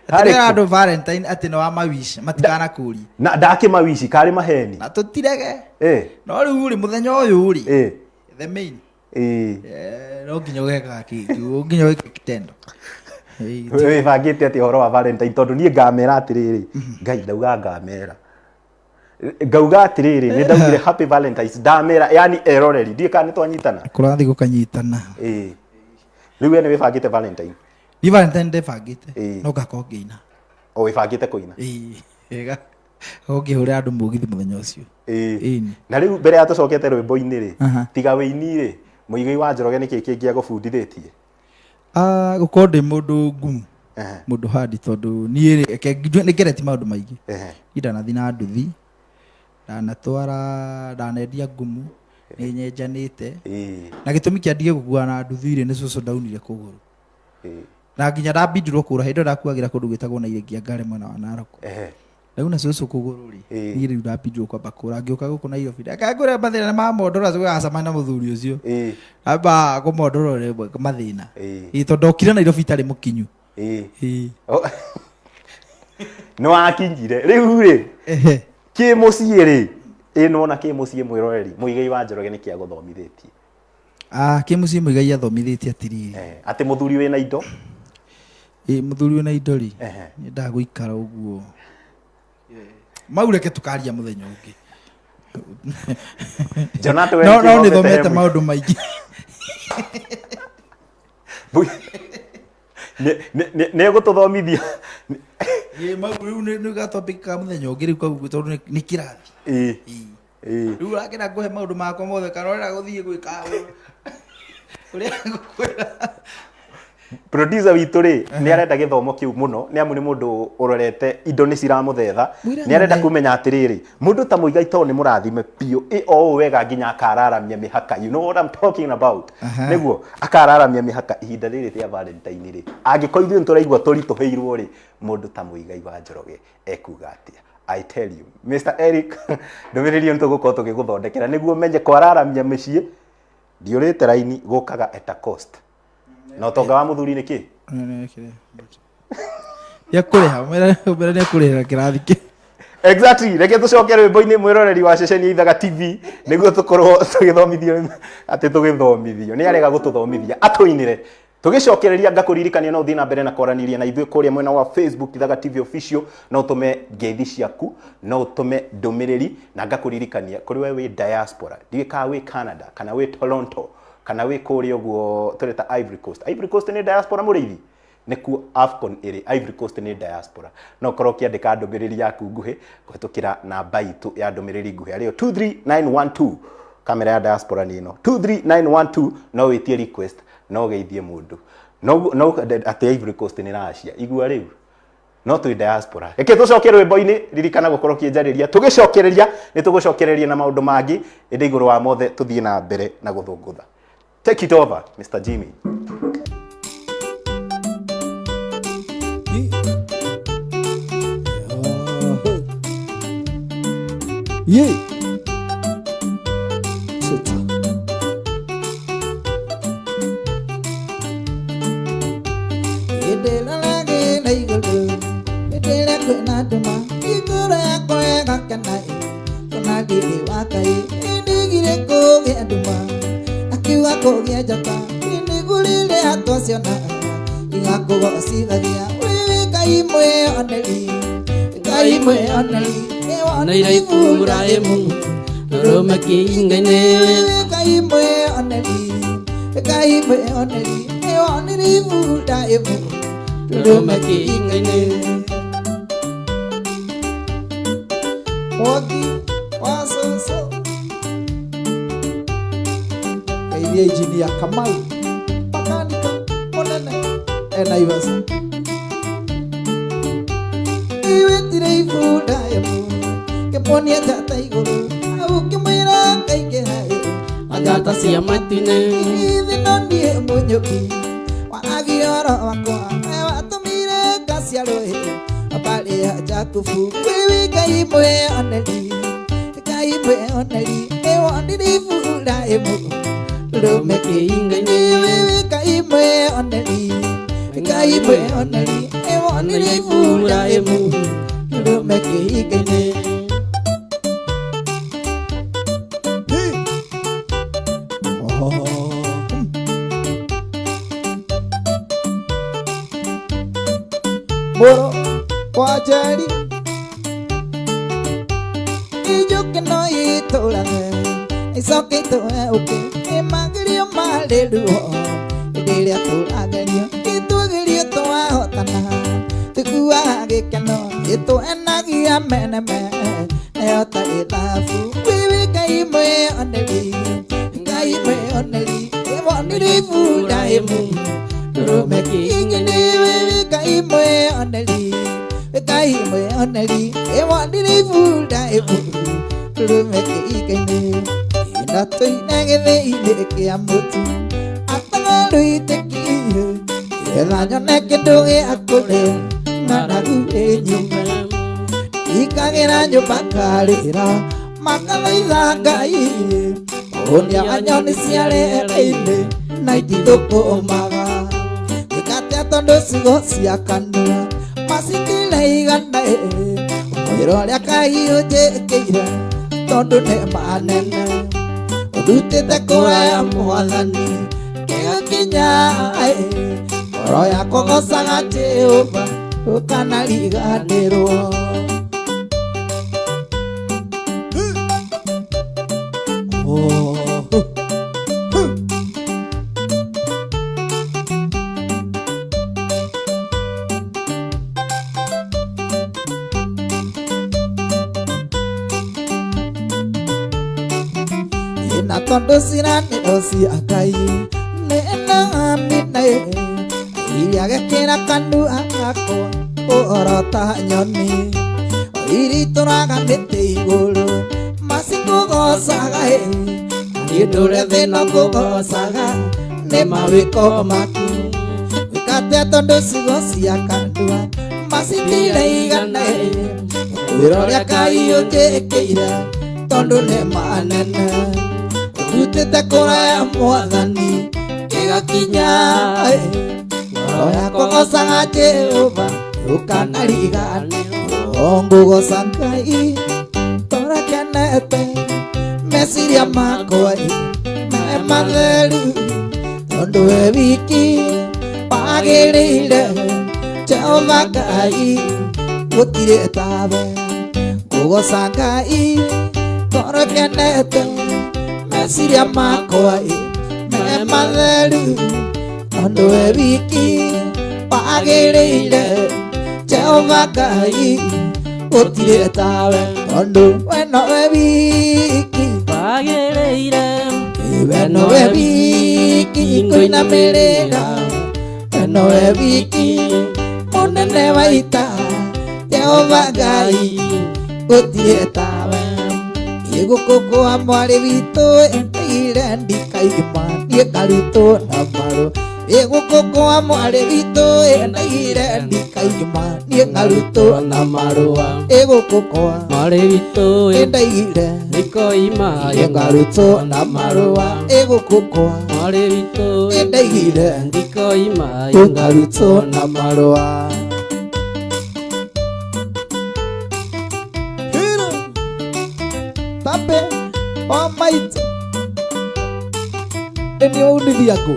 atire andu Valentine ati no amawish matikana kuri na ndake mawishi kari maheni na tutirege no riu ri muthenya uyu ri the main no nginya geka ki nginya weke kitendo we bagite ati horo wa Valentine tondu nie ngamera atiriri ngai ndauga ngamera ngauga atiriri ni ndaugire happy Valentines ndamera yani eroreri ndie kana twanyitana kurathi gukanyitana riu ene we bagite Valentine ni Valentine de bagite no gakongeina o we bagite kuina ega ogihura andu mugithi muthenya ucio na riu mbere ya tucokete rwimbo-ini ri tiga wini ri muigai wa Njoroge niki kingia gubundithitie gukorwo ndi mundu ngumu mundu handi tondu nie ni gereti maundu maingi idanathi na nduthi ndanatwara ndanendia ngumu ni nyenjanite na gitumi kia ndige gukua na nduthi ri ni cucu ndaunire kuguru na nginya ndambindirwo kura hindo ndakuagira kundu gwitagwo na irengia ngare mwena wa Narok na una cucu kuguru ri ni ri ndambindirwo kwamba kura ngioka guku na iyo bida akagura mathina ma mondora zwe acama na muthuri ucio aba kumondora ri mathina tondu okire na iro bitari mukinyu no akinjire riu ri ki mucie ri ino na ki mucie mwiroreri muigai wa Njoroge ni kia guthomithitie ki mucie muigai athomithitie atiriri ati muthuri we na indo muthuri we na indo ri ni ndaguikara uguo maureke tukaria muthenya ungi Jonato we no ni thomete maundu maingi ne gututhomithia riu ni ga topic ka muthenya ungi riu koguo tondu ni kirathi riu rakira nguhe maundu makwa mothe kana ora guthie gwika uria ngukwira producer witũ rĩ nĩ arenda gĩthomo kĩu mũno nĩ amu nĩ mũndũ ũrorete indo nĩ ciramũthetha nĩ arenda kumenya atĩrĩrĩ mũndũ ta Muigai to nĩ mũrathime piũ o wega nginya akararamia mĩhaka you know what I'm talking about nĩguo akararamia mĩhaka ihinda rĩrĩ rĩa Valentine rĩ angĩkorwo ithuĩ tũraigua tũritũhĩirwo rĩ mũndũ ta Muigai wa Njoroge ekuga atĩa I tell you Mr Eric ndũmĩrĩrio nĩtũgũkorwo tũgĩgũthondekera nĩguo menye kwararamia mĩciĩ ndiũrĩte raini gũkaga at a cost no tonga wa muthuri nĩ kĩ ya kũrĩha mbere nĩ kũrĩha kĩrathi kĩ exactly reke tũcoke rwĩmbo-inĩ mwĩroreri wa ceceni Ithaga TV nĩguo tũkorwo tũgĩthomithio atĩ tũgĩthomithio nĩ arega gũtũthomithia atũinĩre tũgĩcokereria ngakũririkania no ũthiĩ na mbere na kwaranĩria na ithuĩ kũrĩa mwena wa Facebook Ithaga TV official no ũtũme ngeithi ciaku no ũtũme ndũmĩrĩri na ngakũririkania kũrĩ we wĩ diaspora ndiũĩ kana wĩ Canada kana wĩ Toronto kana wĩ kũrĩa ũguo tũreta Ivory Coast nĩ diaspora mũrĩithi nĩkuo AFCON ĩrĩ Ivory Coast nĩ diaspora no ũkorwo ũkĩandĩka ndũmĩrĩri yaku nguhĩ kũhetũkĩra namba itũ ya ndũmĩrĩri nguhĩ arĩyo 23912 kamera ya diaspora nĩ ĩno 23912 no wĩtie request no geithie mũndũ no atĩ Ivory Coast nĩ Russia igua rĩu no twĩ diaspora reke tũcoke rwĩmbo-inĩ ririkana gũkorwo kĩenjarĩria tũgĩcokereria nĩ tũgũcokereria na maũndũ mangĩ ĩndĩ igũrũ wa mothe tũthiĩ na mbere na gũthũngũtha take it over Mr Jimmy yeah Kogia jata ini gulile atosiona ingako gosithagia wewe kai mwe oneli nei dai pura emu roma kingene kai mwe oneli ewani vuda emu roma kingene Ogi wasoso Engineer Kamau Pakanika Monene Naivasa Iwetire ifuda yamu Keponia jata iguru Au kimwira kaike hae Agata siya matine Ithi nondie munyoki Waagi oro wakwa Ewa tumire kasi alohe Apale hajakufu Wewe kai mwe oneli Ewa niri fuda yamu Rome kingene wewe kai mwe oneli ewa nili fuda emu Rome kingene Moro kwa jari Ijuke no itolange Isoke to okay Magrio maleruo Diria tulagerio Itugerio to ahotana Tukua gekano Itu enagia meneme Eota itafu Wewe kai mwe oneli Ewa niri fuda emu Rome kingene Wewe kai mwe oneli Ewa niri fuda emu Rome kingene Nato inegede ineke amutu Atangalo itekiye Elanyo neke doge akole Nanagu enyume Ikagera nyobakarira Makala izagai Onya anyoni siare ereine Naititoko omaga Ikate atondo sigo siakandua Masikile iganae Mwirole akai ojekeira Tondo ne manene Dute te kora ya mwathani Kega kinyae Koro ya kogosaga Jehova Ukanariganirwo Tondo sirane osi akai Nena amine Iria gekera kandu ako orota nyoni Iritura mete iguru Masingo gosaga Idure thina gosaga Ne mawiko maku Wikate tondo sigosia kandua Masitire igane Wiroria kai ojekeira Tondo ne manene Utete kora ya mwathani Igakinya Oya kogosaga Jehova Ukanarigane Ongo gosangai Tora kenete Mesiria makoi Mematheru Tondo wiki Pagirire Jehova Ngai Gutire tabe Gogosangai Tora kenete Mesiria makoi Mematheru Tondo wiki Pagirire Jehova Ngai Gutire tabe Tondo weno wiki Pagirire Weno wiki Koina merera Weno wiki Munene waita Jehova Ngai Gutire tabe Yego koko amware wito Ire ndika ima Ye karuto na maro Yego koko amware wito Ire ndika ima Ye karuto na maro Yego koko Mare vito Ire Niko ima Ye karuto na maro Yego koko Mare vito Ire Niko ima Ye karuto na maro Tape Almighty Eni undi yako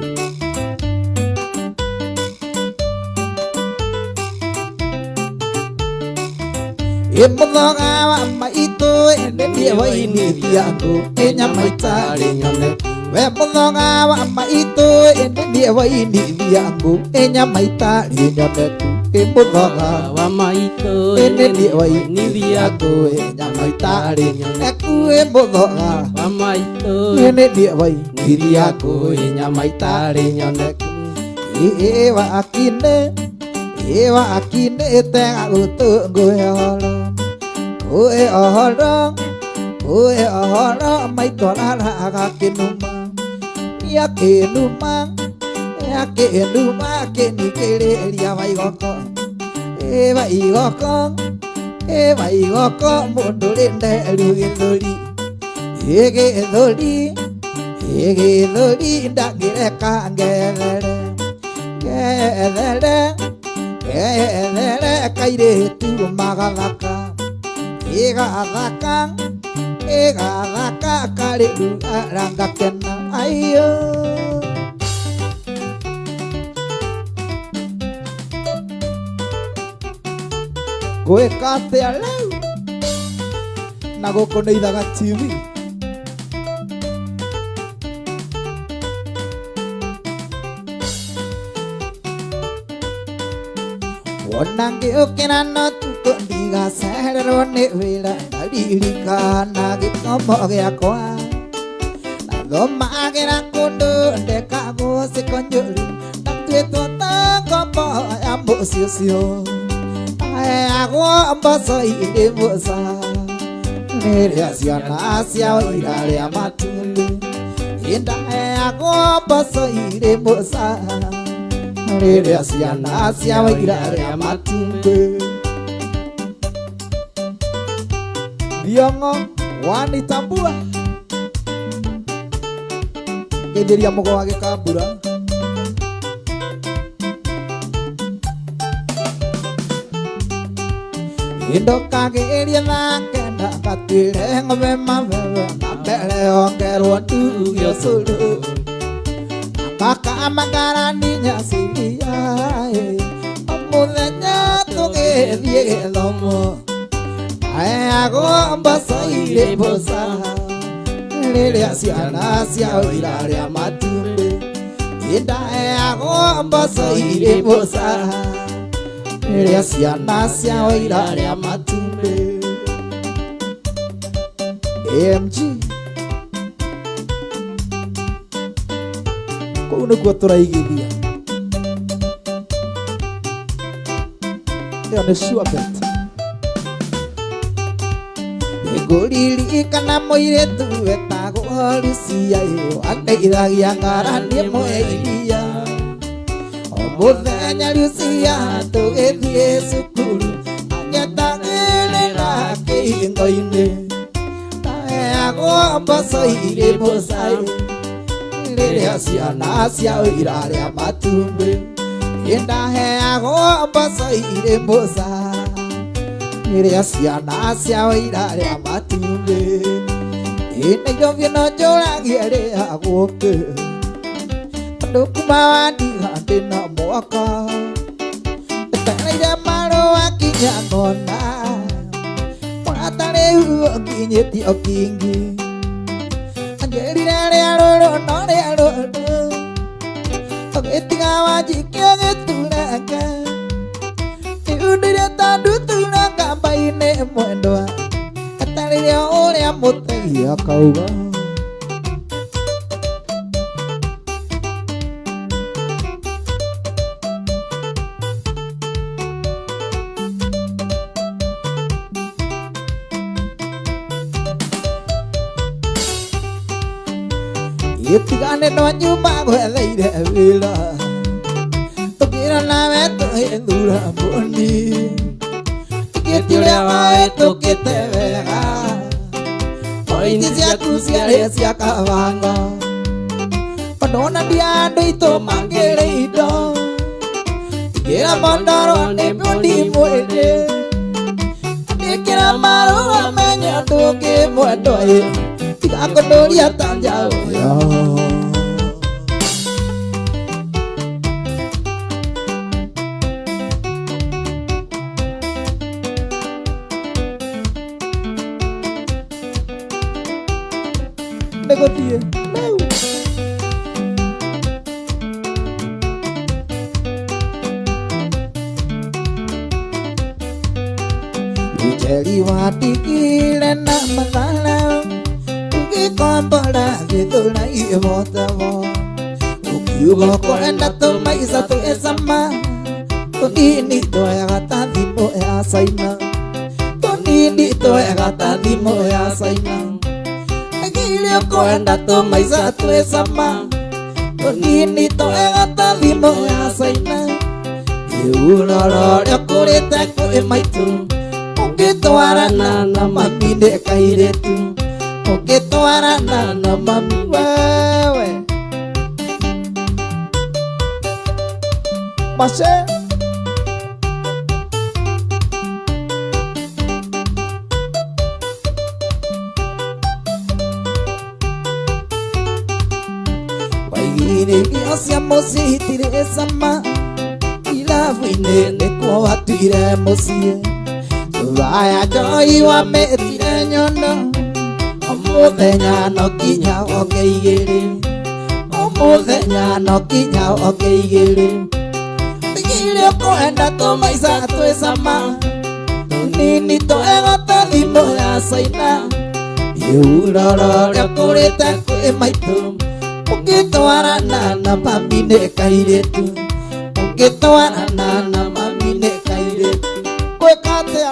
Imuthoga wa maito Eni waini yako Enya maitari nyone We muthoga wa maito Eni waini yako Enya maitari nyone Imuthoga wa maito Eni waini ni yako Enya maitari nyone Ekue muthoga wa maito Eni waini yako enya maitari nyone Ewa akine tega gutungu ohoro maitorara agakinuma yakinuma kinikireria baigoko baigoko mundu rinde rugithuri igithuri ndangireka ngethere kairetu magathaka igathaka kariru arangakena ayo gwika atia riu na guku ni Ithaga TV Wanangiukira no tuko ndigacererwo nĩ wĩra ndaririkana gĩthomo gĩakwa nathomagĩra kũndũ ndekagwo cikonjũru natuĩtwo ta ngombo ya mũciĩ ũcio aheagwo mboco irĩ mũca rĩrĩa ciana ciao irarĩa matumbĩ ndaheagwo mboco irĩ mũca Rĩrĩa ciana ciao irarĩa matumbĩ Thiong'o wanitambua Kĩnjĩria mũgwa gĩkambura Indokagĩria thake ndakatuĩre ng'ombe mabebe na mbere ongerwo ndugio cũrũ Kaka magarani nyasiria Omuthenya tũgĩthiĩ gĩthomo Aheagwo mboco irĩ mũca Rĩrĩa ciana ciao irarĩa matumbĩ Ndaheagwo mboco irĩ mũca Rĩrĩa ciana ciao irarĩa matumbĩ AMG Kũu nĩkuo tũraigithia Yo nĩ sure bet. Ngũririkana mũirĩtu wetagwo Lucia andeithagia ngaranie mweiria. O mũthenya Lucia tũgĩthiĩ cukuru angetagĩrĩra kĩhingo-inĩ. Ndaheagwo mboco irĩ mũcai rĩrĩa ciana ciao irarĩa matumbĩ. Ndaheagwo mboco irĩ mũcai rĩrĩa ciana ciao irarĩa matumbĩ. Nairobi no njũragie rĩagwo kĩ tondũ kuma wandiga ndĩna mwaka etereire marũa kinya ngona mũrata rĩu nginyĩtio kingi. Anjĩrire rĩa rũrũ no rĩa rũrũ ũgĩtiga wanjikia gĩturanga. Ndire tandutura kamba-inĩ mwendwa atarĩrĩa ũrĩa mũtegi akauga. Gĩtigane no nyuma gwetheire wĩra tũkĩra nawe tũhĩthura mbũni. Gĩti ũrĩa wahĩtũkĩte wega pointi ciaku ciarĩ cia kabanga. Ona andũ aitũ mangĩrĩ indo tigĩra mondoro nĩ mbũni mwĩrĩ. Andĩkĩra marũa menye ũndũ ũngĩ mwendwa tiga kũndũria ta njaũ. Negotie. Ujeri watigire na mathala ugikombora gĩthũra igĩbotamo. Ukiuga kwenda tũmaica twĩcama tũnini twega ta thimũ ya Caina. Tũnini twega ta thimũ ya Caina. Agĩire kwenda tũmaica twĩcama tũnini twega ta thimũ ya Caina. Rĩuroro rĩa kũrĩte kwĩ maitũ ũngĩtwarana na mami nĩ kairĩtu. Ũngĩtwarana na mami wewe Mashe. Waigire irio cia mũciĩ itirĩ cama irabu-inĩ nĩkuo watuire mũciĩ. Tũraya njoi wametire nyono mũthenya no kinya oke igĩrĩ. Mũthenya no kinya oke igĩrĩ. Tigire kwenda tũmaica twĩcama tũnini twega ta thimũ ya Caina. Rĩuroro rĩa kũrĩte kwĩ maitũ ũngĩtwarana na mami nĩ kairĩtu. Ũngĩtwarana na mami nĩ kairĩtu. Gwĩka atĩa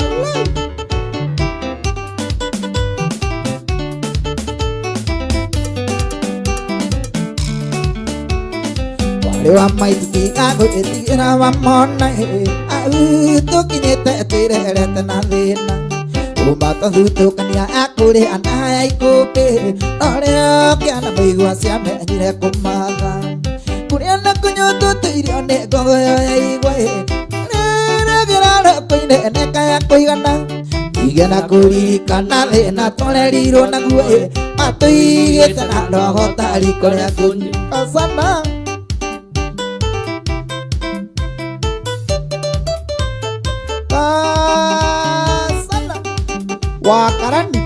wa maitũ tigagwĩtigĩra wamona tũkinyĩte twĩrerete na thĩna. Kuma tũthutũkania akũrĩa na ya ikũmbĩ no rĩo kĩana mĩigua ciamenyire kũmatha. Kũrĩa na kũnyotwo tũirio nĩ ngogo ya igwa rĩrĩgĩra roko-inĩ neka ya kũigana. Igena kũririkana thĩna tũrerirwo naguo atũigĩte na ndogo ta riko rĩa kũnyua sana. Sana Wakarani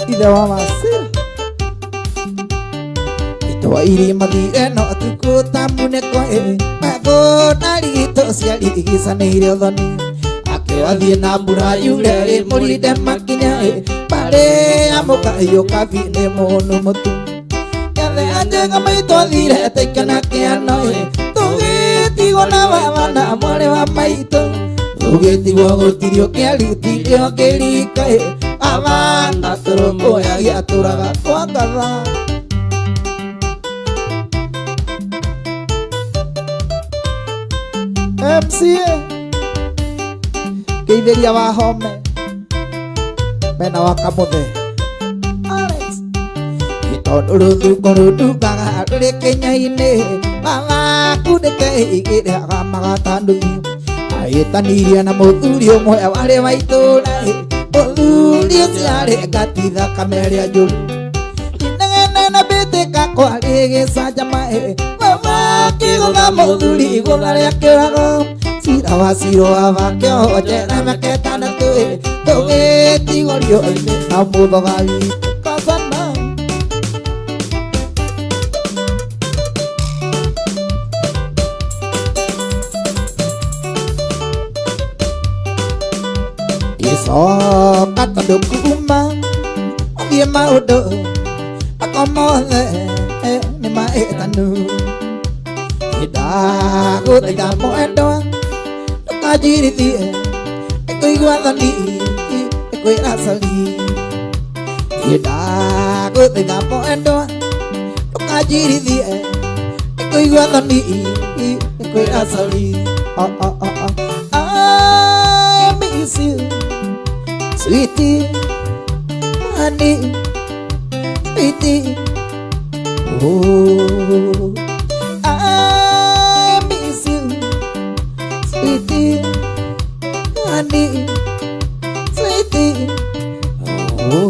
ithe wa Masira itwa irima thire no tuku tamuneko magona rito ciarigicanĩire ũthoni. Akĩwathiĩ na mbura yure mũrinde makinya marĩa mũkahiũ kabi-inĩ mũnũ mũtu. Yathea njega maitũ thire taikana kĩano tũgĩtigwo na baba na mwarĩ wa maitũ. maitũ ũgĩtigwo gũtirĩ ũkĩarutire ũkĩrika abanda tũrũmbũyagia tũraga kwa ngatha MCA Kĩithĩria wa Home Mena wa Kamũthe Alex Tondũ rũthuko rũndugaga rũrĩ Kenya-inĩ magakundĩke igĩrĩaga magatandũthio agĩtanirie na mũthuri ũmwe warĩ wa itũũra mũthuri ũcio arĩ ngatitha kamerĩa njũru inegene na mbĩtĩka kwarĩ gĩcanjama kĩgũtha mũthuri igũtha rĩa kĩrago cira wa ciro wa vakĩoho njera mĩaka ĩtandatũ tũgĩtigorio-inĩ na mũthoga witũ Kazana Isoka tondũ kuma ũthiĩ maũndũ akomothe nĩ mahĩtanu ndagũthaitha mwendwa ndũkanjirithie ĩkũigua thoni ĩkwĩra cori ndagũthaitha mwendwa ndũkanjirithie ĩkũigua thoni ĩkwĩra cori I miss you Sweetie, honey, sweetie, oh, I miss you, sweetie, honey, sweetie, oh,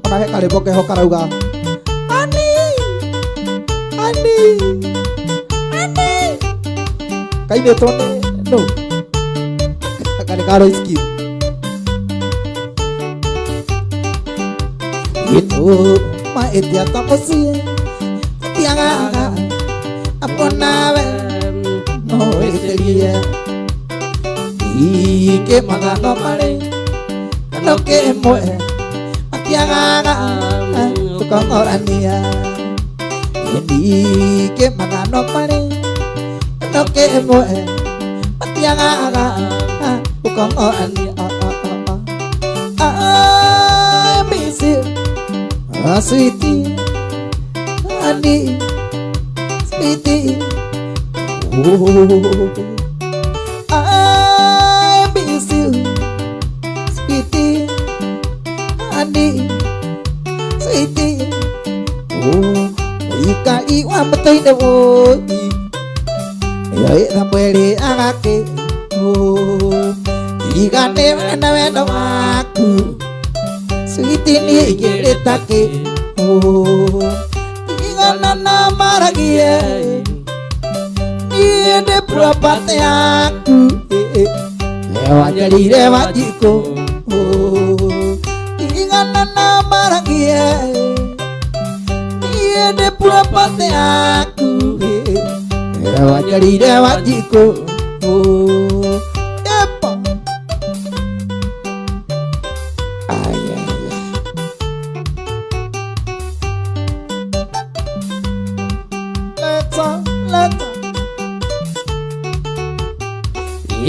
ona he karibu keho karauga, honey, honey, honey, kaine tone, no. Karo iski itu maetia tamosie tiaga aponawe no eteria ike magano mare no que mue tiaga tukongorania ike magano mare no que mue tiaga Come on, I miss you, sweetie, honey, sweetie. Oh, I miss you, sweetie, honey, sweetie. Oh, ika iwa matoi de wo, ya mwere agake. Oh. Igane wena wena waku Sweetie ni igeretake Igana na maragie Niende propate yaku Lewa njarire wajiko Igana na maragie Niende propate yaku Lewa njarire wajiko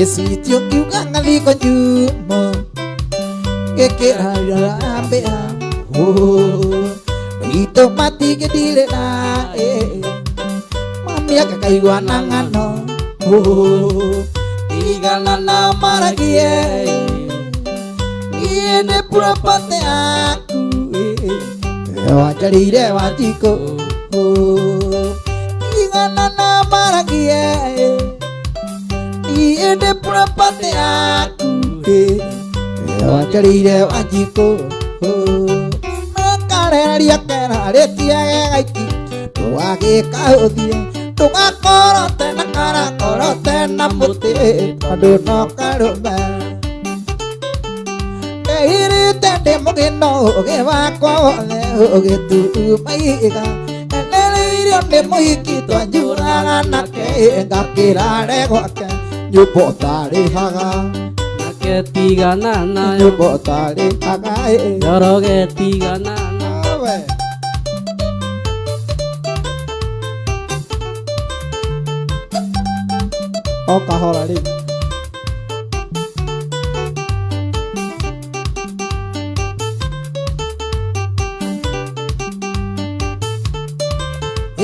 Sweetie kiuga ngali konjumo kekera ambea ito mati gedile na mami akaigwa nangano igana na maragie iende propate aku wajarire wajiko igana na maragie Iende propate aku wajarire wajiko Nakareria kera retia gaiki Tuagika uthie Tugakorote na karakorote na muti Andu no karume Ehirite ndi mugino ugibakwa wothe ugituma Eneririo ndi muhiki twanjuraga nake ngakirare gwake Nyumba ũtarĩhaga nake tigana nayo Nyumba ũtarĩhaga Njoroge tigana nawe o kahora ri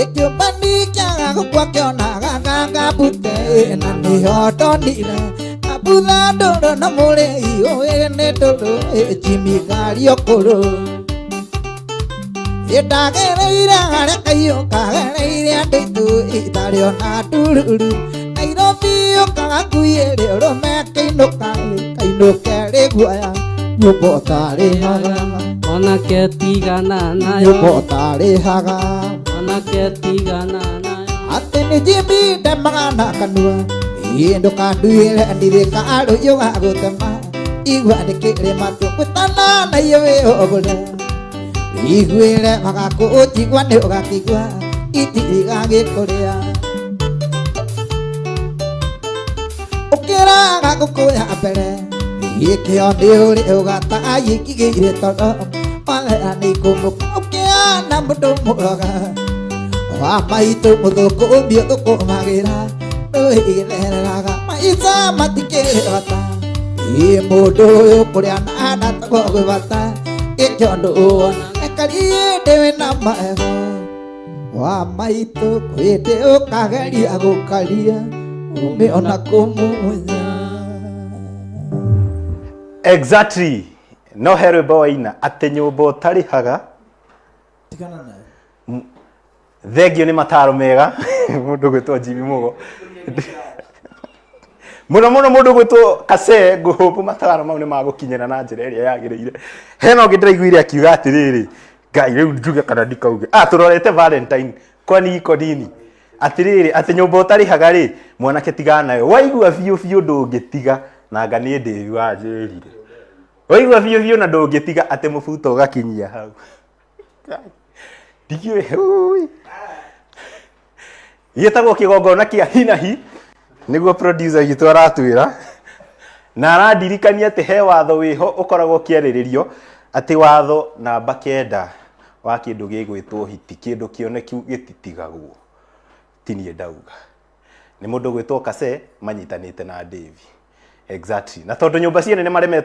ekyo bandika kwa kiona ganga bute na ni hodonira abudha dodo na mole iyo ene dodo Jimmy Gario koro Itagereire hare kayo kagereire ndeitu itario na tururu Nairobi okagakuyere rome kainuka reguaya nyumba tare haga ona ketigana nayo nyumba tare haga ona ketigana nayo atene Jimmy demagana kanua indo kanduire ndire karo yoga gutema igwa ndikire matu kutana na yewe obole igwire magako jigwa ne ogakigwa itiriga gikoria okera gakukoya apere ikio ndiuri ogata ayikigire todo ala ani kumuka okea na mudo muraga wa maitu muduko mbio tuko magira noireraga maisa matikere bata mudo kuria na tagwe bata ikiondo Karie dewe na maego wa maitu kwete ukageria gukaria umeona kumunya Exactly. No here boina ate nyumba utarihaga tikana na thegio ni mataro mega mundu gwitwo Jimmy Mugo muno mundu gwitwo Kase nguhupu mataro mau ni magukinyira na njira iria yagireire heno ngidraiguire akiuga atiriri Ngai riu njuge kana ndikauge turorete Valentine kwani iko dini atiriri ati nyumba utarihaga ri mwanake tigana nayo waigua biu ndungitiga na anga ni Dave wanjirire waigua biu na ndungitiga ati mubuto gakinyia hau ndigiwe yetagwo kigongona kia hinahi niguo producer gitu aratwira na aradirikania ati he watho wiho ukoragwo kiariririo ati watho namba 9 wa kindu gigwitwo hiti kindu kioneku gititigagwo tinie ndauga ni mundu gwitwo Kase manyitanite na Dave exactly na tondu nyumba ciene ni maremete